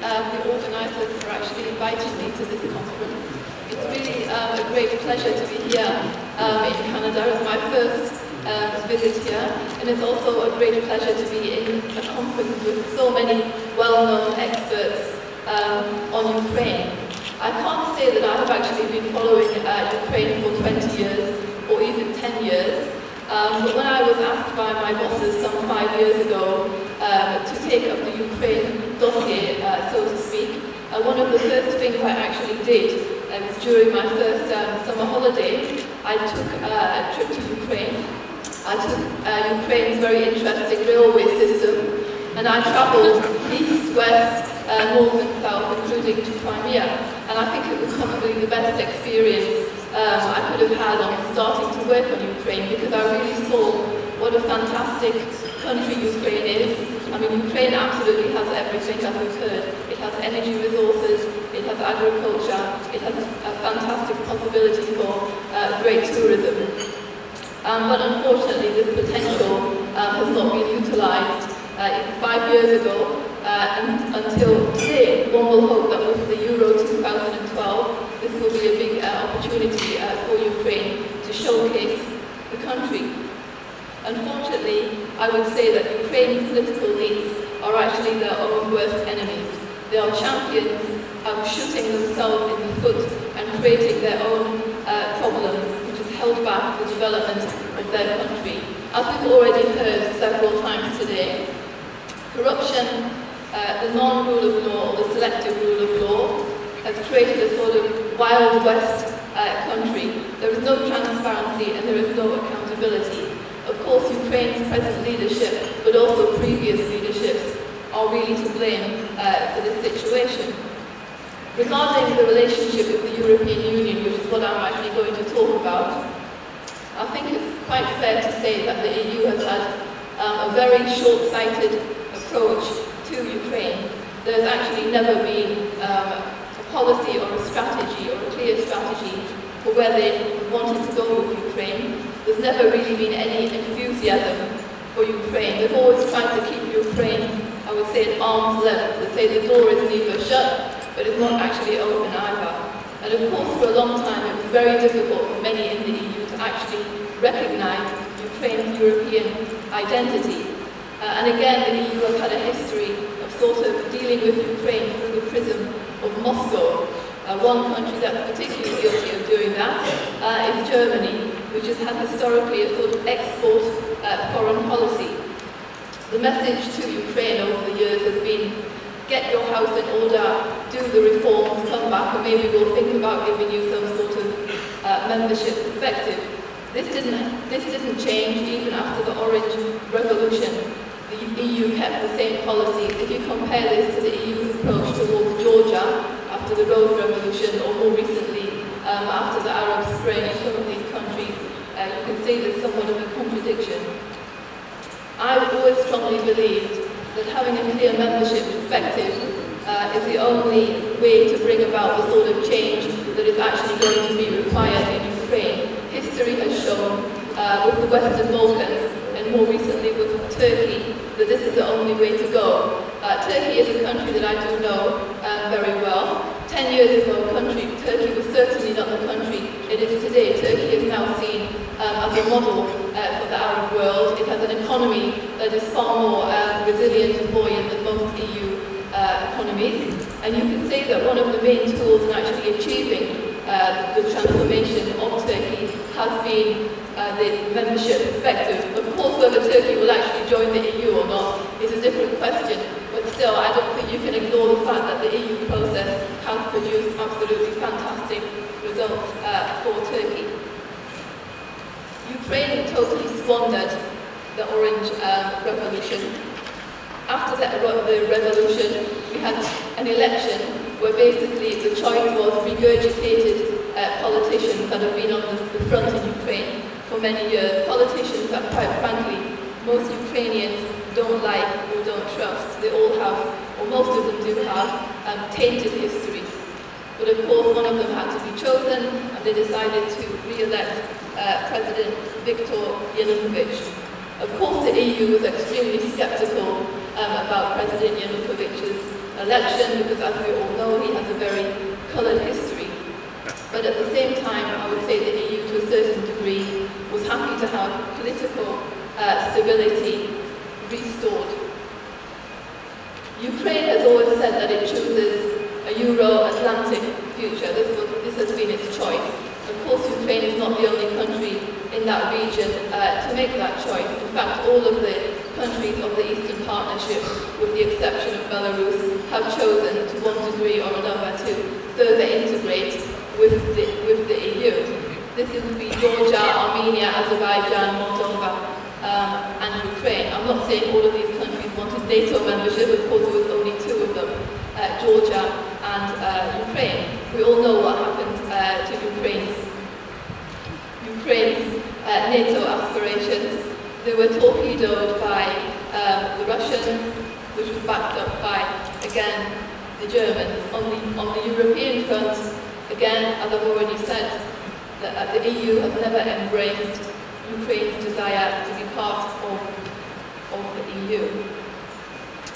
the organisers for actually inviting me to this conference. It's really a great pleasure to be here in Canada. It's my first visit here, and it's also a great pleasure to be in a conference with so many well-known experts on Ukraine. I can't say that I have actually been following Ukraine for 20 years or even 10 years, but when I was asked by my bosses some 5 years ago to take up the Ukraine dossier, so to speak, one of the first things I actually did was during my first summer holiday. I took a trip to Ukraine. I took Ukraine's very interesting railway system, and I travelled east, west, north and south, including to Crimea. And I think it was probably the best experience I could have had on starting to work on Ukraine, because I really saw what a fantastic country Ukraine is. I mean, Ukraine absolutely has everything, as we've heard. It has energy resources, it has agriculture, it has a fantastic possibility for great tourism. But unfortunately, this potential has not been utilised. 5 years ago, and until today, one will hope that with the Euro 2012, this will be a big opportunity for Ukraine to showcase the country. Unfortunately, I would say that Ukraine's political elites are actually their own worst enemies. They are champions of shooting themselves in the foot and creating their own problems, which has held back the development of their country. As we've already heard several times today, corruption, the non-rule of law, or the selective rule of law, has created a sort of Wild West country. There is no transparency and there is no accountability. Of course, Ukraine's present leadership, but also previous leaderships, are really to blame for this situation. Regarding the relationship with the European Union, which is what I'm actually going to talk about, I think it's quite fair to say that the EU has had a very short-sighted approach to Ukraine. There's actually never been a policy or a strategy or a clear strategy for where they wanted to go with Ukraine. There's never really been any enthusiasm for Ukraine. They've always tried to keep Ukraine, I would say, at arm's length. They say the door is neither shut, but it's not actually open either. And of course, for a long time, it was very difficult for many in the EU to actually recognise Ukraine's European identity. And again, the EU has had a history of sort of dealing with Ukraine through the prism of Moscow. One country that's particularly guilty of doing that is Germany, which has had historically a sort of export foreign policy. The message to Ukraine over the years has been, get your house in order, do the reforms, come back, and maybe we'll think about giving you some sort of membership perspective. This didn't change even after the Orange Revolution. The EU kept the same policies. If you compare this to the EU's approach towards Georgia after the Rose Revolution, or more recently after the Arab Spring in some of these countries, you can see there's somewhat of a contradiction. I've always strongly believed that having a clear membership perspective is the only way to bring about the sort of change that is actually going to be required in Ukraine. History has shown with the Western Balkans, and more recently with Turkey, that this is the only way to go. Turkey is a country that I do know very well. 10 years ago, Turkey was certainly not the country it is today. Turkey is now seen as a model for the Arab world. It has an economy that is far more resilient and buoyant than most EU economies. And you can say that one of the main tools in actually achieving the transformation of Turkey has been the membership perspective. Of course, whether Turkey will actually join the EU or not is a different question, but still, I don't think you can ignore the fact that the EU process has produced absolutely fantastic results for Turkey. Ukraine totally squandered the Orange Revolution. After the revolution, we had an election where basically the choice was regurgitated politicians that have been on the front in Ukraine for many years. Politicians that, quite frankly, most Ukrainians don't like or don't trust. They all have, or most of them do have, tainted histories. But of course, one of them had to be chosen, and they decided to re-elect President Yanukovych. Of course, the EU was extremely sceptical about President Yanukovych's election, because as we all know, he has a very coloured history. But at the same time, I would say the EU, to a certain degree, was happy to have political stability restored. Ukraine has always said that it chooses a Euro-Atlantic future. This has been its choice. Of course, Ukraine is not the only country in that region to make that choice. In fact, all of the countries of the Eastern Partnership, with the exception of Belarus, have chosen to one degree or another to further integrate with the EU. This would be Georgia, Armenia, Azerbaijan, Moldova, and Ukraine. I'm not saying all of these countries wanted NATO membership. Of course, there was only two of them, Georgia and Ukraine. We all know what happened to Ukraine's NATO aspirations. They were torpedoed by the Russians, which was backed up by, again, the Germans. On the European front, again, as I've already said, the EU has never embraced Ukraine's desire to be part of the EU.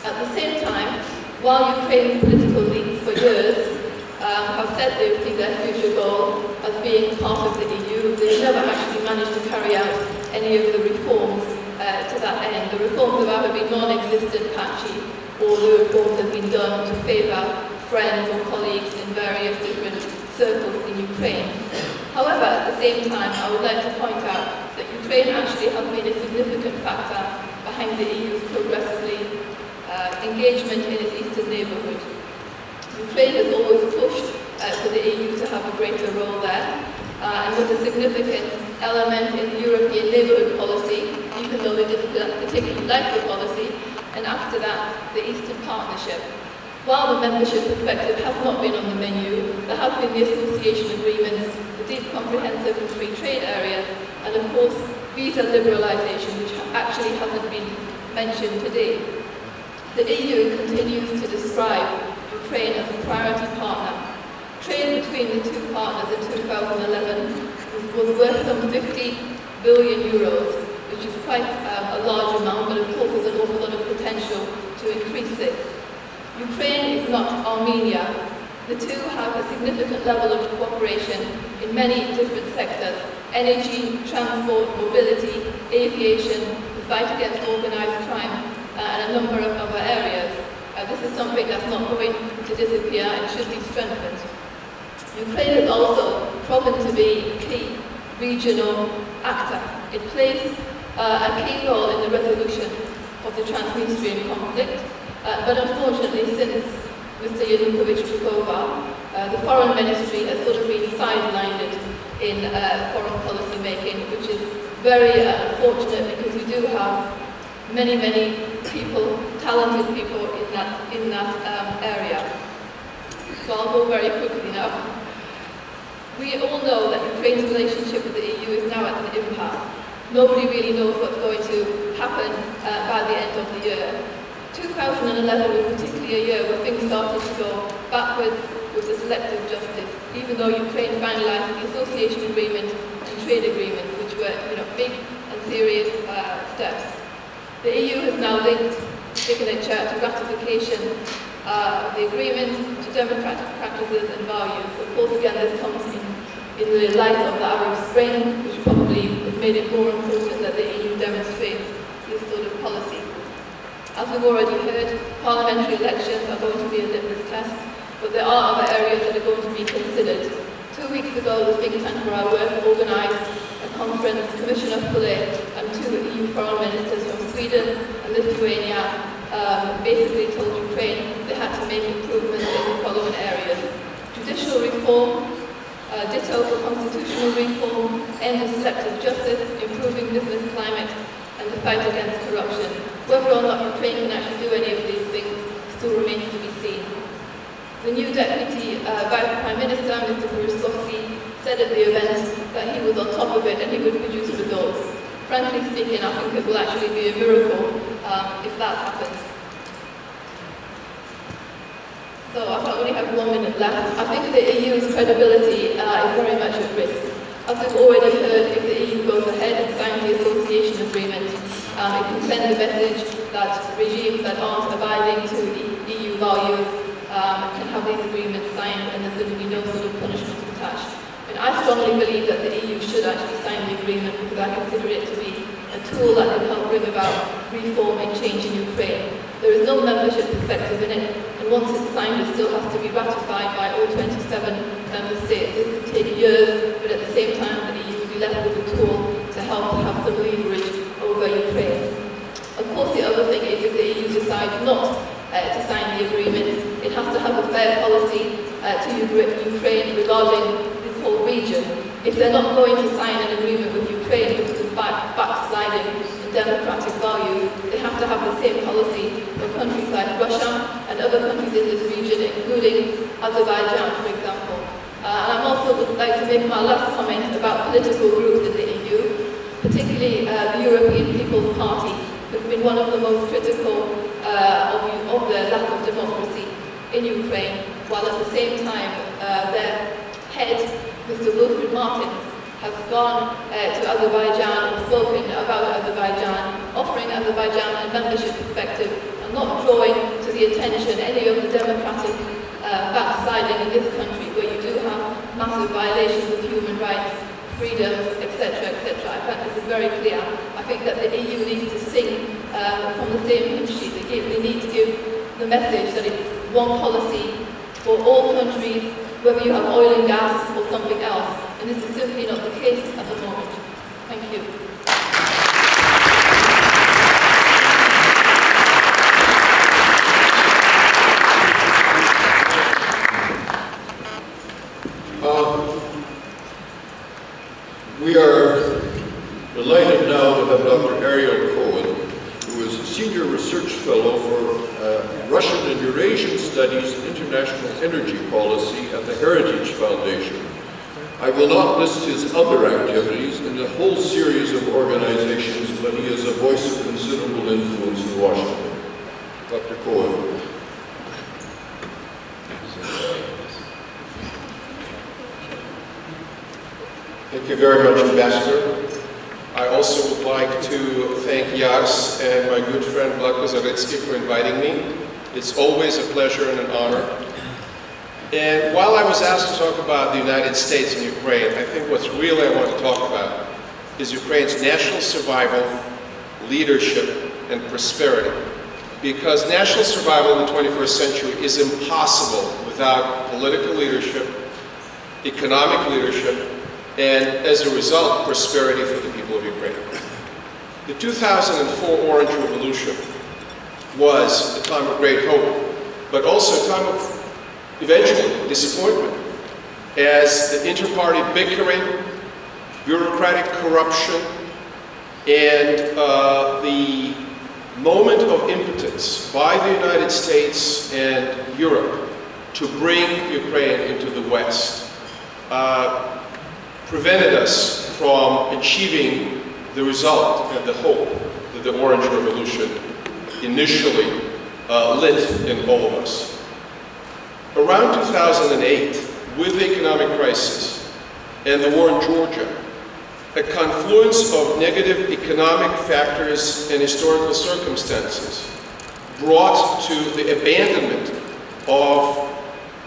At the same time, while Ukraine's political elites for years have said they would see their future goal as being part of the EU, they've never actually managed to carry out any of the reforms to that end. The reforms have either been non-existent, patchy, or the reforms have been done to favour friends or colleagues in various different circles in Ukraine. However, at the same time, I would like to point out that Ukraine actually has been a significant factor behind the EU's progressively engagement in its eastern neighbourhood. Ukraine has always pushed for the EU to have a greater role there, and was a significant element in the European neighbourhood policy, even though they didn't particularly like the policy, and after that, the Eastern Partnership. While the membership perspective has not been on the menu, there have been the association agreements, the deep comprehensive and free trade areas, and of course, visa liberalisation, which actually hasn't been mentioned today. The EU continues to describe Ukraine as a priority partner. Trade between the two partners in 2011 was worth some 50 billion euros, which is quite a large amount, but of course there's an awful lot of potential to increase this. Ukraine is not Armenia. The two have a significant level of cooperation in many different sectors: energy, transport, mobility, aviation, the fight against organised crime, and a number of other areas. This is something that's not going to disappear and should be strengthened. Ukraine has also proven to be a key regional actor. It plays a key role in the resolution of the Transnistrian conflict, but unfortunately, since Mr. Yanukovych took over, the foreign ministry has sort of been sidelined in foreign policy making, which is very unfortunate, because we do have many people, talented people in that area. So I'll go very quickly now. We all know that Ukraine's relationship with the EU is now at an impasse. Nobody really knows what's going to happen by the end of the year. 2011 was particularly a year where things started to go backwards with the selective justice, even though Ukraine finalised the association agreement and trade agreements, which were big and serious steps. The EU has now linked signature to ratification of the agreement to democratic practices and values. Of course, again, this comes in the light of the Arab Spring, which probably has made it more important that the EU demonstrates this sort of policy. As we've already heard, parliamentary elections are going to be a litmus test, but there are other areas that are going to be considered. 2 weeks ago, the think tank where I work organised a conference. Commissioner Fuller and 2 EU foreign ministers from Sweden and Lithuania basically told Ukraine they had to make improvements in the following areas: judicial reform, ditto for constitutional reform, end of selective justice, improving business climate, and the fight against corruption. Whether or not Ukraine can actually do any of these things still remains to be seen. The new Deputy Vice Prime Minister, Mr. Boryskovsky, said at the event that he was on top of it and he would produce results. Frankly speaking, I think it will actually be a miracle if that happens. So I only have 1 minute left. I think the EU's credibility is very much at risk. As we've already heard, if the EU goes ahead and signs the association agreement, it can send a message that regimes that aren't abiding to EU values strongly believe that the EU should actually sign the agreement because I consider it to be a tool that can help bring about reform and change in Ukraine. There is no membership perspective in it, and once it's signed, it still has to be ratified by all 27 member states. This could take years, but at the same time, the EU will be left with a tool to help have some leverage over Ukraine. Of course, the other thing is if the EU decides not to sign the agreement, it has to have a fair policy to Ukraine regarding this whole region. If they're not going to sign an agreement with Ukraine because of backsliding in democratic values, they have to have the same policy for countries like Russia and other countries in this region, including Azerbaijan, for example. And I also would like to make my last comment about political groups in the EU, particularly the European People's Party, has been one of the most critical of the lack of democracy in Ukraine, while at the same time their head, Mr. Wilfried Martins, has gone to Azerbaijan and spoken about Azerbaijan, offering Azerbaijan a membership perspective and not drawing to the attention any of the democratic backsliding in this country where you do have massive violations of human rights, freedoms, etc., etc. I find this is very clear. I think that the EU needs to sing from the same hymn sheet. They need to give the message that it's one policy for all countries, whether you have oil and gas or something else. And this is simply not the case at the moment. Thank you. We are delighted now to have Dr. Ariel Cohen, who is a senior research fellow for Russian and Eurasian Studies International Energy Policy at the Heritage Foundation. I will not list his other activities in a whole series of organizations, but he is a voice of considerable influence in Washington. Dr. Cohen. Thank you very much, Ambassador. I also would like to thank Yars and my good friend Vlad Kozaretsky for inviting me. It's always a pleasure and an honor. And while I was asked to talk about the United States and Ukraine, I think what's really I want to talk about is Ukraine's national survival, leadership, and prosperity. Because national survival in the 21st century is impossible without political leadership, economic leadership, and as a result, prosperity for the people of Ukraine. The 2004 Orange Revolution was a time of great hope, but also a time of eventually disappointment, as the inter-party bickering, bureaucratic corruption, and the moment of impotence by the United States and Europe to bring Ukraine into the West prevented us from achieving the result and the hope that the Orange Revolution initially lit in all of us. Around 2008, with the economic crisis and the war in Georgia, a confluence of negative economic factors and historical circumstances brought to the abandonment of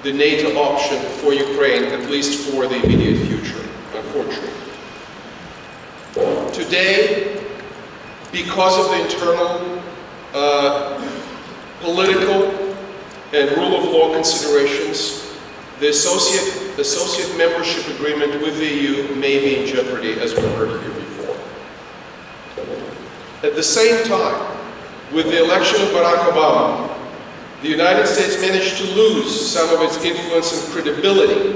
the NATO option for Ukraine, at least for the immediate future, unfortunately. Today, because of the internal political and rule of law considerations, the associate membership agreement with the EU may be in jeopardy, as we heard here before. At the same time, with the election of Barack Obama, the United States managed to lose some of its influence and credibility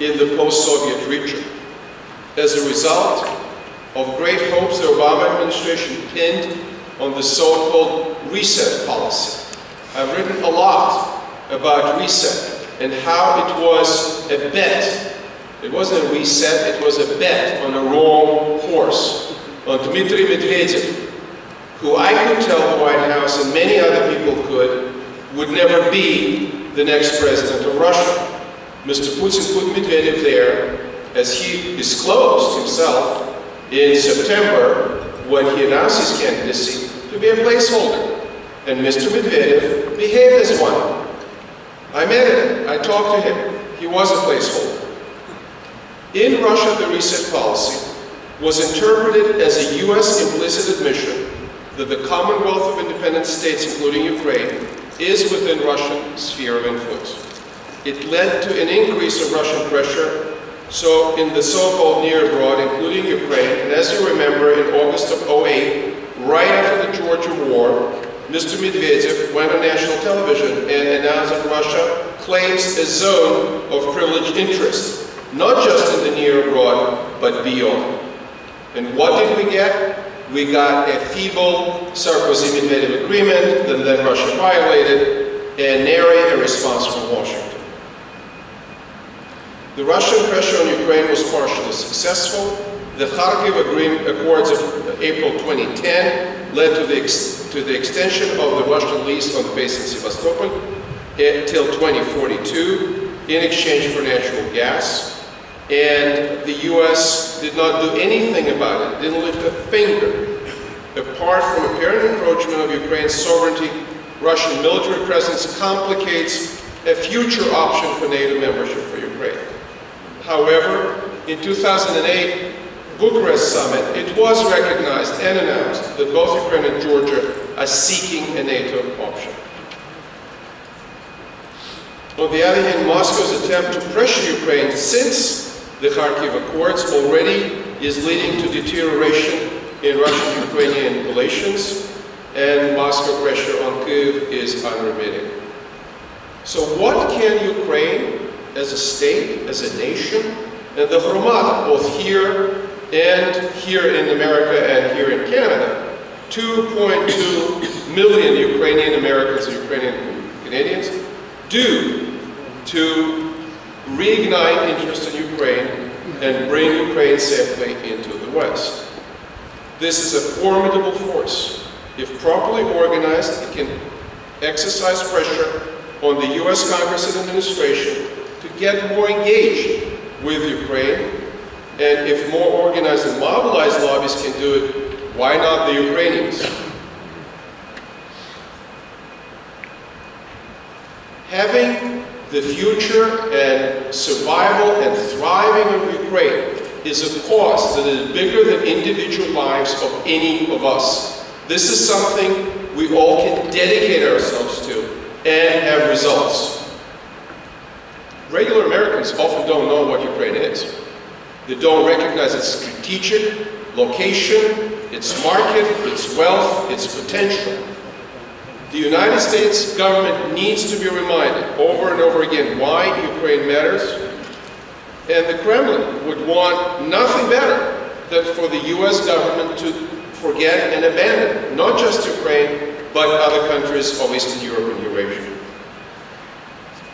in the post-Soviet region. As a result of great hopes, the Obama administration pinned on the so-called reset policy. I've written a lot about reset and how it was a bet. It wasn't a reset, it was a bet on a wrong horse, on Dmitry Medvedev, who I could tell the White House and many other people could, would never be the next president of Russia. Mr. Putin put Medvedev there, as he disclosed himself in September when he announced his candidacy, to be a placeholder. And Mr. Medvedev behaved as one. I met him, I talked to him, he was a placeholder. In Russia, the reset policy was interpreted as a US implicit admission that the Commonwealth of Independent States, including Ukraine, is within Russian sphere of influence. It led to an increase of Russian pressure, so in the so-called near abroad, including Ukraine, and as you remember, in August of '08, right after the Georgia War, Mr. Medvedev went on national television and announced that Russia claims a zone of privileged interest, not just in the near abroad, but beyond. And what did we get? We got a feeble Sarkozy-Medvedev agreement that then Russia violated, and nary a response from Washington. The Russian pressure on Ukraine was partially successful. The Kharkiv Accords of April 2010 led to the extension of the Russian lease on the base in Sevastopol till 2042 in exchange for natural gas. And the US did not do anything about it, didn't lift a finger. Apart from apparent encroachment of Ukraine's sovereignty, Russian military presence complicates a future option for NATO membership for Ukraine. However, in 2008 Bucharest summit, it was recognized and announced that both Ukraine and Georgia are seeking a NATO option. On the other hand, Moscow's attempt to pressure Ukraine since the Kharkiv Accords already is leading to deterioration in Russian-Ukrainian relations, and Moscow pressure on Kyiv is unremitting. So what can Ukraine, as a state, as a nation, and the Hromada, both here in America and here in Canada, 2.2 million Ukrainian Americans and Ukrainian Canadians, do to reignite interest in Ukraine and bring Ukraine safely into the West? This is a formidable force. If properly organized, it can exercise pressure on the US Congress and administration to get more engaged with Ukraine. And if more organized and mobilized lobbies can do it, why not the Ukrainians? Having the future and survival and thriving of Ukraine is a cause that is bigger than individual lives of any of us. This is something we all can dedicate ourselves to and have results. Regular Americans often don't know what Ukraine is. They don't recognize its strategic location, its market, its wealth, its potential. The United States government needs to be reminded over and over again why Ukraine matters, and the Kremlin would want nothing better than for the US government to forget and abandon not just Ukraine, but other countries of Eastern Europe and Eurasia.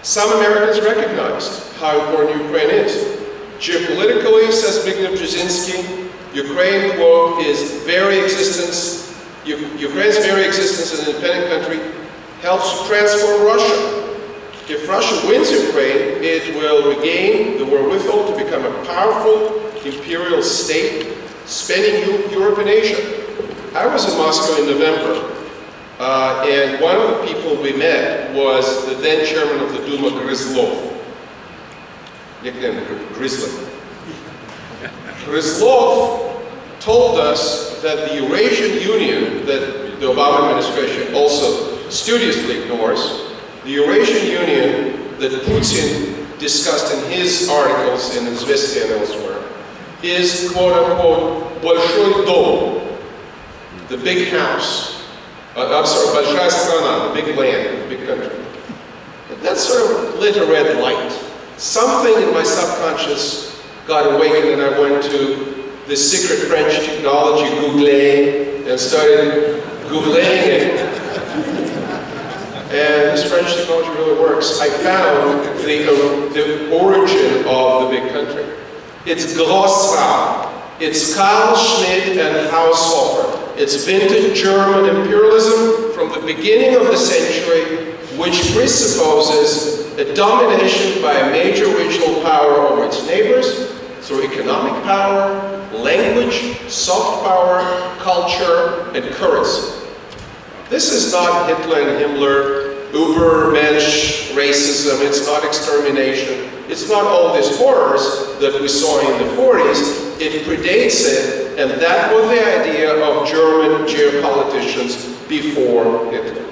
Some Americans recognized how important Ukraine is. Geopolitically, says Zbigniew Brzezinski, Ukraine, quote, Ukraine's very existence as an independent country helps transform Russia. If Russia wins Ukraine, it will regain the wherewithal to become a powerful imperial state spanning Europe and Asia. I was in Moscow in November, and one of the people we met was the then chairman of the Duma, Gryzlov. Nicknamed Grizzly. Gryzlov told us that the Eurasian Union, that the Obama administration also studiously ignores, the Eurasian Union that Putin discussed in his articles in Izvestia and elsewhere, is quote-unquote Большой дом, the big house. I'm sorry, Большая страна, the big land, the big country. And that sort of lit a red light. Something in my subconscious got awakened, and I went to the secret French technology, Google, and started Googling it. And this French technology really works. I found the origin of the big country. It's Grossraum. It's Carl Schmitt and Haushofer. It's vintage German imperialism from the beginning of the century, which presupposes a domination by a major regional power over its neighbors through economic power, language, soft power, culture, and currency. This is not Hitler and Himmler, Ubermensch racism, it's not extermination, it's not all these horrors that we saw in the 40s, it predates it, and that was the idea of German geopoliticians before Hitler.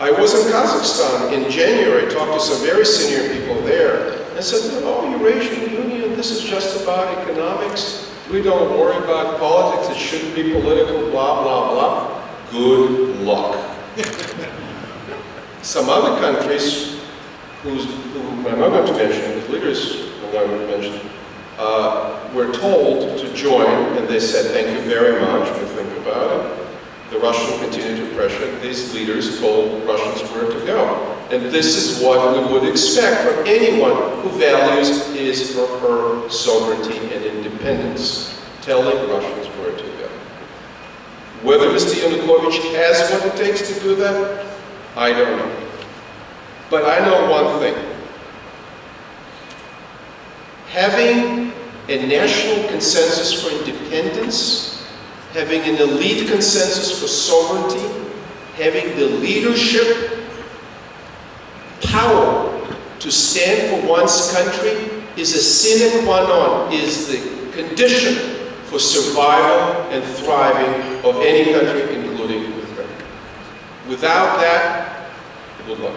I was in Kazakhstan in January, talked to some very senior people there, and said, oh, Eurasian Union, this is just about economics. We don't worry about politics, it shouldn't be political, blah, blah, blah. Good luck. Some other countries, whom I'm not going to mention, whose leaders I'm not going to mention, were told to join, and they said, thank you very much, we'll think about it. The Russians continued to pressure. These leaders told Russians where to go. And this is what we would expect from anyone who values his or her sovereignty and independence, telling Russians where to go. Whether Mr. Yanukovych has what it takes to do that, I don't know. But I know one thing. Having a national consensus for independence, having an elite consensus for sovereignty, having the leadership power to stand for one's country is a sine qua non, is the condition for survival and thriving of any country, including Ukraine. Without that, good luck.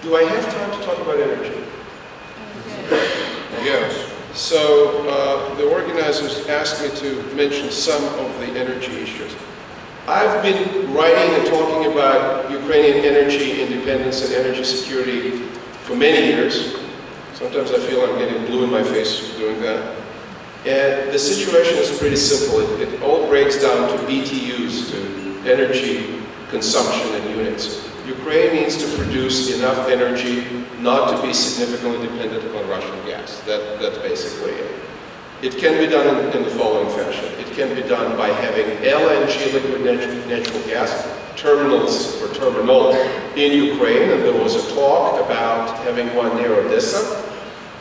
Do I have time to talk about energy? Yes. So the organizers asked me to mention some of the energy issues. I've been writing and talking about Ukrainian energy independence and energy security for many years. Sometimes I feel I'm getting blue in my face doing that. And the situation is pretty simple. It all breaks down to BTUs, to energy consumption in units. Ukraine needs to produce enough energy not to be significantly dependent upon Russian gas. That's basically it. It can be done in the following fashion. It can be done by having LNG, liquid natural gas, terminals or terminal in Ukraine, and there was a talk about having one near Odessa.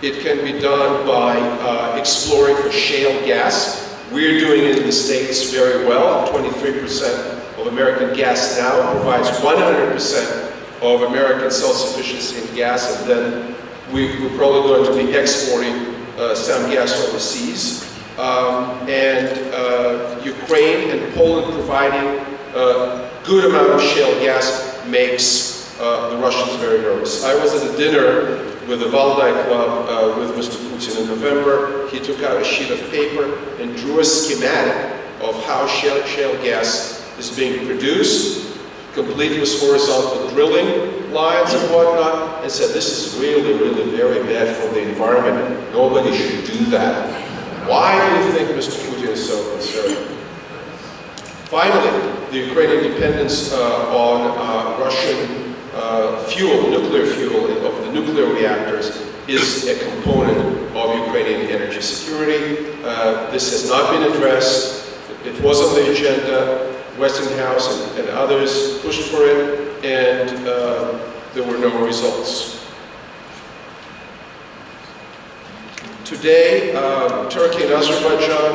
It can be done by exploring for shale gas. We're doing it in the States very well. 23% of American gas now provides 100% of American self-sufficiency in gas, and then we're probably going to be exporting some gas overseas. Ukraine and Poland providing a good amount of shale gas makes the Russians very nervous. I was at a dinner with the Valentyn Club with Mr. Putin in November. He took out a sheet of paper and drew a schematic of how shale gas is being produced, complete with horizontal drilling lines and whatnot, and said, this is really, really very bad for the environment. Nobody should do that. Why do you think Mr. Putin is so concerned? Finally, the Ukrainian dependence on Russian fuel, nuclear fuel of the nuclear reactors is a component of Ukrainian energy security. This has not been addressed. It was on the agenda. Westinghouse and others pushed for it, and there were no results. Today, Turkey and Azerbaijan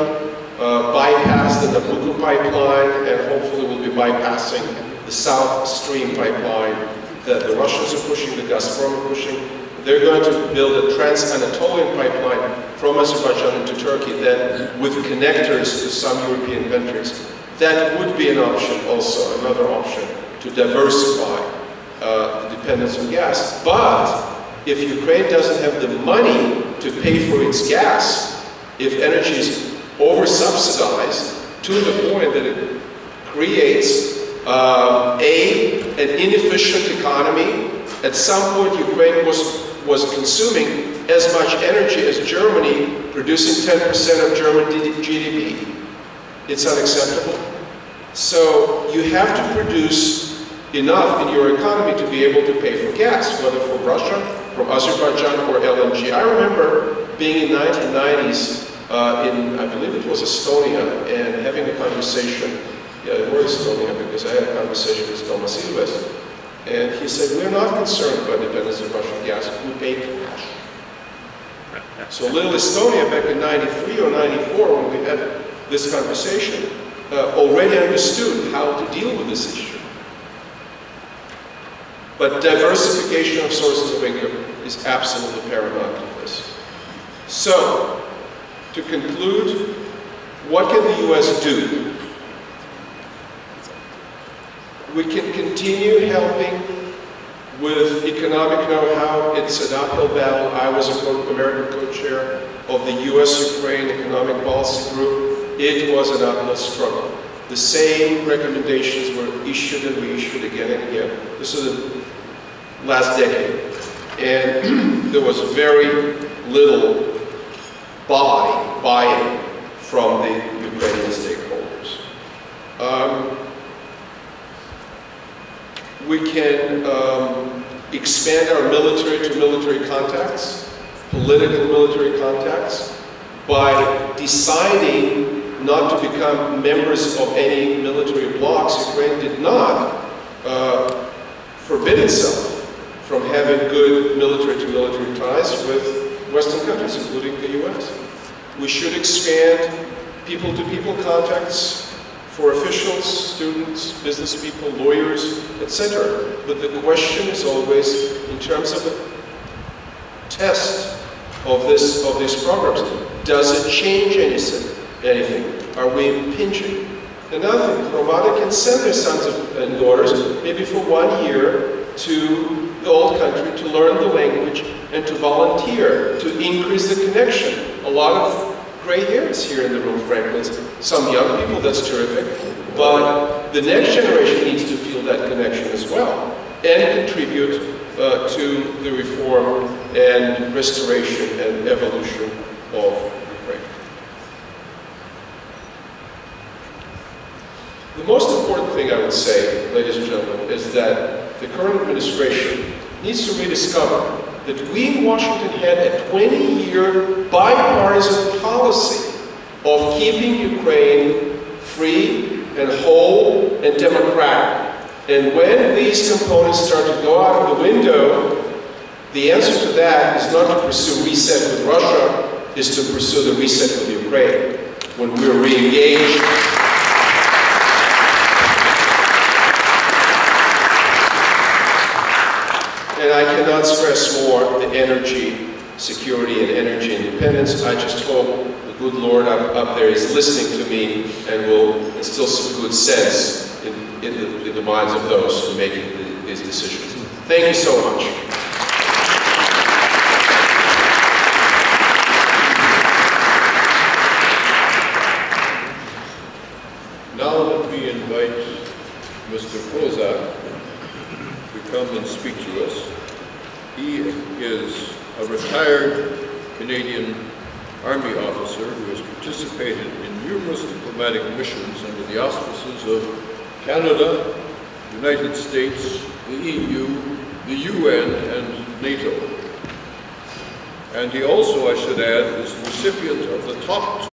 bypassed the Nabucco pipeline, and hopefully will be bypassing the South Stream pipeline that the Russians are pushing, the Gazprom are pushing. They're going to build a trans-Anatolian pipeline from Azerbaijan into Turkey, then with connectors to some European countries. That would be an option also, another option, to diversify the dependence on gas. But if Ukraine doesn't have the money to pay for its gas, if energy is over-subsidized to the point that it creates an inefficient economy, at some point Ukraine was consuming as much energy as Germany, producing 10% of German GDP. It's unacceptable. So you have to produce enough in your economy to be able to pay for gas, whether from Russia, from Azerbaijan, or LNG. I remember being in the 1990s in, I believe it was Estonia, and having a conversation, where is Estonia, because I had a conversation with Thomas Ilves, and he said, we're not concerned about dependence on Russian gas, we pay cash. So little Estonia back in 93 or 94, when we had this conversation, already understood how to deal with this issue. But diversification of sources of income is absolutely paramount to this. So, to conclude, what can the US do? We can continue helping with economic know-how. It's an uphill battle. I was American co-chair of the US-Ukraine Economic Policy Group. It was an uphill struggle. The same recommendations were issued and reissued again and again. This is the last decade. And there was very little buy-in from the Ukrainian stakeholders. We can expand our military-to-military contacts, political military contacts, by deciding not to become members of any military blocs. Ukraine did not forbid itself from having good military-to-military ties with Western countries, including the US. We should expand people-to-people contacts for officials, students, business people, lawyers, etc. But the question is always, in terms of the test of these programs, does it change anything? Are we impinging? Another thing, Rwanda can send their sons and daughters, maybe for 1 year, to the old country to learn the language and to volunteer, to increase the connection. A lot of gray hairs here in the room, frankly. Some young people, that's terrific. But the next generation needs to feel that connection as well and contribute to the reform and restoration and evolution of Ukraine. The most important thing I would say, ladies and gentlemen, is that the current administration needs to rediscover that we in Washington had a 20-year bipartisan policy of keeping Ukraine free and whole and democratic. And when these components start to go out of the window, the answer to that is not to pursue reset with Russia, is to pursue the reset with Ukraine. When we're re-engaged, and I cannot stress more the energy security and energy independence. I just hope the good Lord up there is listening to me and will instill some good sense in the minds of those who are making these decisions. Thank you so much. Now let me invite Mr. Kozak to come and speak to us. He is a retired Canadian Army officer who has participated in numerous diplomatic missions under the auspices of Canada, the United States, the EU, the UN, and NATO. And he also, I should add, is the recipient of the top